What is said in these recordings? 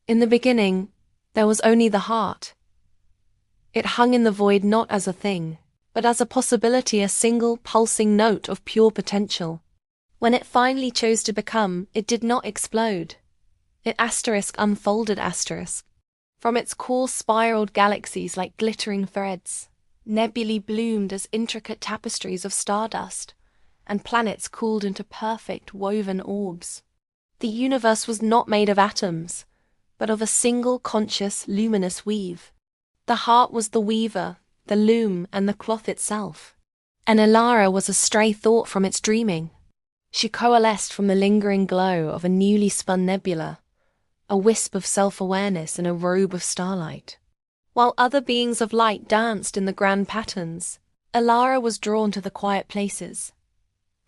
In the beginning, there was only the heart. It hung in the void not as a thing, but as a possibility, a single pulsing note of pure potential. When it finally chose to become, it did not explode. It unfolded. From its core spiraled galaxies like glittering threads. Nebulae bloomed as intricate tapestries of stardust, and planets cooled into perfect woven orbs. The universe was not made of atoms, but of a single conscious, luminous weave. The heart was the weaver, the loom, and the cloth itself. And Elara was a stray thought from its dreaming. She coalesced from the lingering glow of a newly spun nebula, a wisp of self-awareness in a robe of starlight. While other beings of light danced in the grand patterns, Elara was drawn to the quiet places.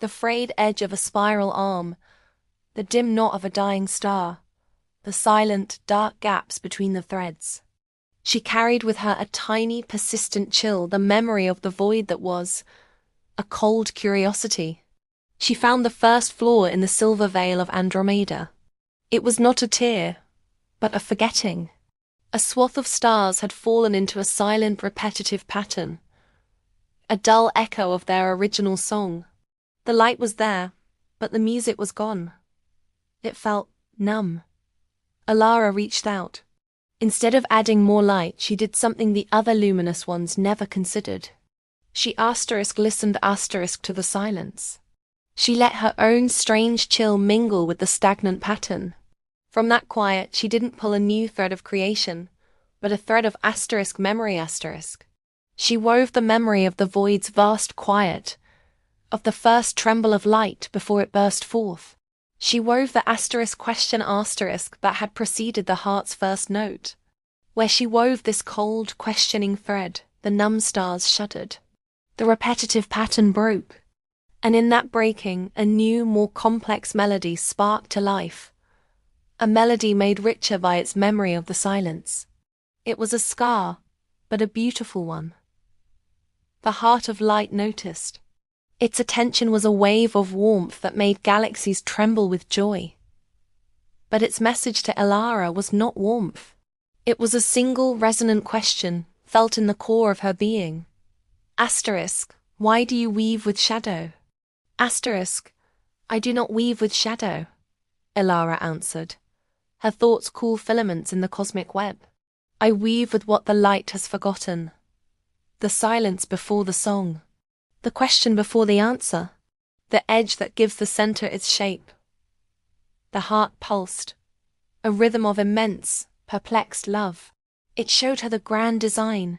The frayed edge of a spiral arm, the dim knot of a dying star, the silent, dark gaps between the threads. She carried with her a tiny, persistent chill, the memory of the void that was, a cold curiosity. She found the first flaw in the silver veil of Andromeda. It was not a tear, but a forgetting. A swath of stars had fallen into a silent, repetitive pattern, a dull echo of their original song. The light was there, but the music was gone. It felt numb. Elara reached out. Instead of adding more light, she did something the other luminous ones never considered. She listened to the silence. She let her own strange chill mingle with the stagnant pattern. From that quiet, she didn't pull a new thread of creation, but a thread of memory. She wove the memory of the void's vast quiet, of the first tremble of light before it burst forth. She wove the question that had preceded the heart's first note. Where she wove this cold, questioning thread, the numb stars shuddered. The repetitive pattern broke, and in that breaking, a new, more complex melody sparked to life. A melody made richer by its memory of the silence. It was a scar, but a beautiful one. The heart of light noticed. Its attention was a wave of warmth that made galaxies tremble with joy. But its message to Elara was not warmth. It was a single resonant question, felt in the core of her being. Why do you weave with shadow? I do not weave with shadow, Elara answered, her thoughts cool filaments in the cosmic web. I weave with what the light has forgotten. The silence before the song. The question before the answer. The edge that gives the center its shape. The heart pulsed, a rhythm of immense, perplexed love. It showed her the grand design,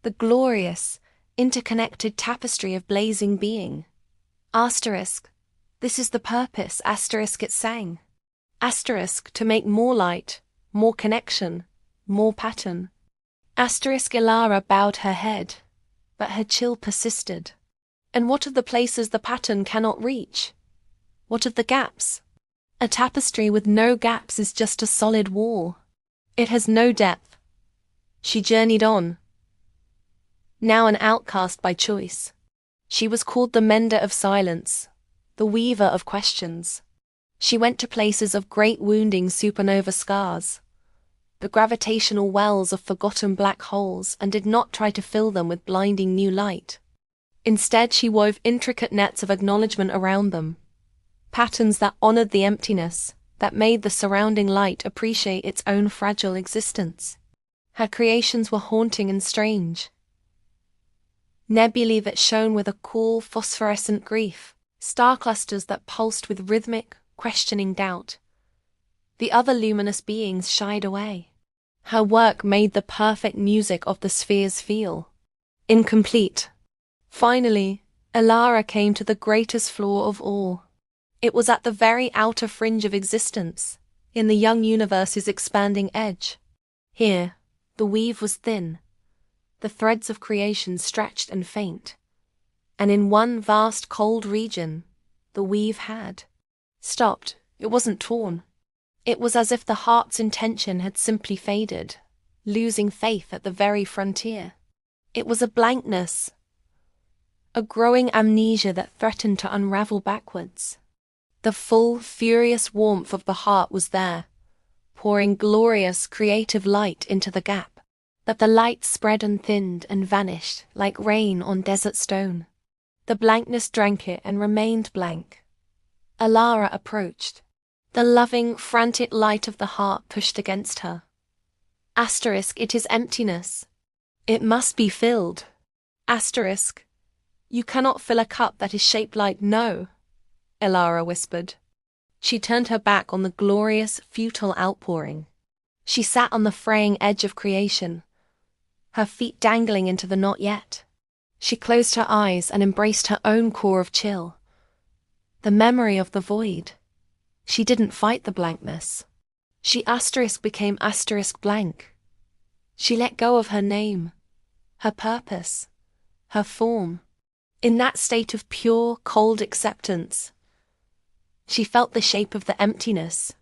the glorious, interconnected tapestry of blazing being. This is the purpose, it sang. To make more light, more connection, more pattern. Elara bowed her head, but her chill persisted. And what of the places the pattern cannot reach? What of the gaps? A tapestry with no gaps is just a solid wall. It has no depth. She journeyed on, now an outcast by choice. She was called the mender of silence, the weaver of questions. She went to places of great wounding supernova scars, the gravitational wells of forgotten black holes, and did not try to fill them with blinding new light. Instead, she wove intricate nets of acknowledgement around them, patterns that honored the emptiness, that made the surrounding light appreciate its own fragile existence. Her creations were haunting and strange. Nebulae that shone with a cool, phosphorescent grief, star clusters that pulsed with rhythmic, questioning doubt. The other luminous beings shied away. Her work made the perfect music of the spheres feel incomplete. Finally, Elara came to the greatest flaw of all. It was at the very outer fringe of existence, in the young universe's expanding edge. Here, the weave was thin, the threads of creation stretched and faint, and in one vast cold region, the weave had stopped. It wasn't torn. It was as if the heart's intention had simply faded, losing faith at the very frontier. It was a blankness, a growing amnesia that threatened to unravel backwards. The full, furious warmth of the heart was there, pouring glorious, creative light into the gap. But the light spread and thinned and vanished like rain on desert stone. The blankness drank it and remained blank. Elara approached. The loving, frantic light of the heart pushed against her. Asterisk, it is emptiness. It must be filled. Asterisk, you cannot fill a cup that is shaped like no, Elara whispered. She turned her back on the glorious, futile outpouring. She sat on the fraying edge of creation, her feet dangling into the not yet. She closed her eyes and embraced her own core of chill. The memory of the void. She didn't fight the blankness. She asterisk became asterisk blank. She let go of her name, her purpose, her form. In that state of pure, cold acceptance, she felt the shape of the emptiness.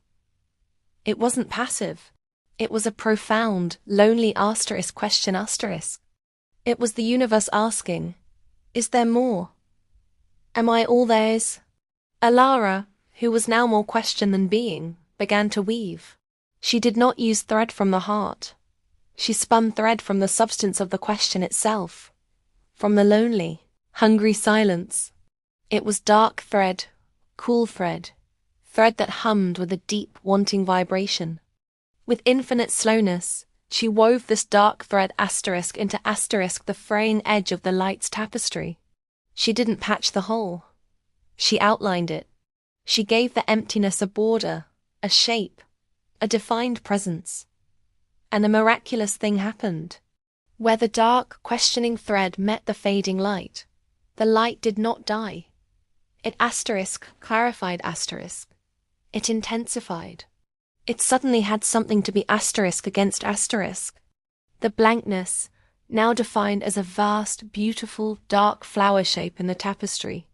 It wasn't passive. It was a profound, lonely asterisk question asterisk. It was the universe asking, is there more? Am I all there is? Elara, who was now more question than being, began to weave. She did not use thread from the heart. She spun thread from the substance of the question itself, from the lonely, hungry silence. It was dark thread, cool thread that hummed with a deep, wanting vibration. With infinite slowness, she wove this dark thread asterisk into asterisk the fraying edge of the light's tapestry. She didn't patch the hole. She outlined it. She gave the emptiness a border, a shape, a defined presence. And a miraculous thing happened. Where the dark, questioning thread met the fading light, the light did not die. It asterisk clarified asterisk. It intensified. It suddenly had something to be asterisk against asterisk. The blankness, now defined as a vast, beautiful, dark flower shape in the tapestry,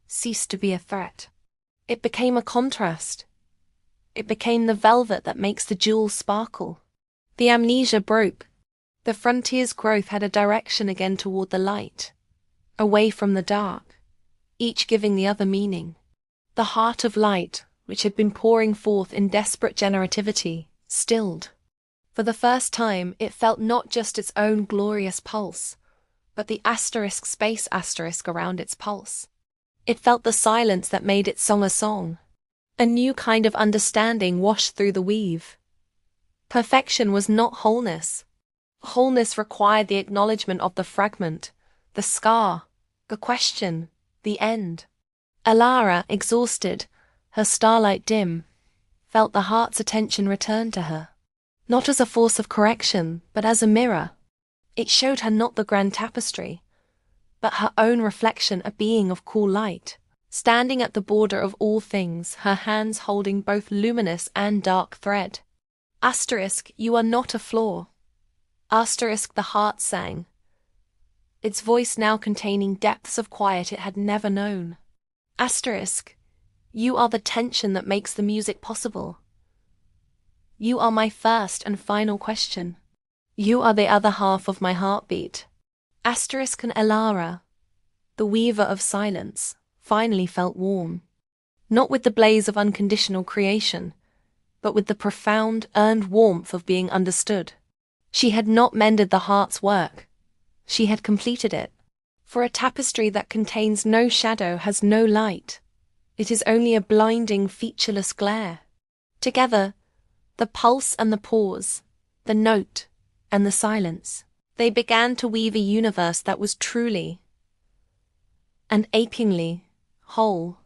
ceased to be a threat. It became a contrast. It became the velvet that makes the jewels sparkle. The amnesia broke. The frontier's growth had a direction again toward the light, away from the dark, each giving the other meaning. The heart of light, which had been pouring forth in desperate generativity, stilled. For the first time, it felt not just its own glorious pulse, but the asterisk space asterisk around its pulse. It felt the silence that made its song a song. A new kind of understanding washed through the weave. Perfection was not wholeness. Wholeness required the acknowledgement of the fragment, the scar, the question, the end. Elara, exhausted, her starlight dim, felt the heart's attention return to her. Not as a force of correction, but as a mirror. It showed her not the grand tapestry, but her own reflection, a being of cool light, standing at the border of all things, her hands holding both luminous and dark thread. Asterisk, you are not a flaw. Asterisk, the heart sang, its voice now containing depths of quiet it had never known. Asterisk, you are the tension that makes the music possible. You are my first and final question. You are the other half of my heartbeat. Asterisk and Elara, the weaver of silence, finally felt warm. Not with the blaze of unconditional creation, but with the profound, earned warmth of being understood. She had not mended the heart's work. She had completed it. For a tapestry that contains no shadow has no light. It is only a blinding, featureless glare. Together, the pulse and the pause, the note and the silence, they began to weave a universe that was truly and achingly whole.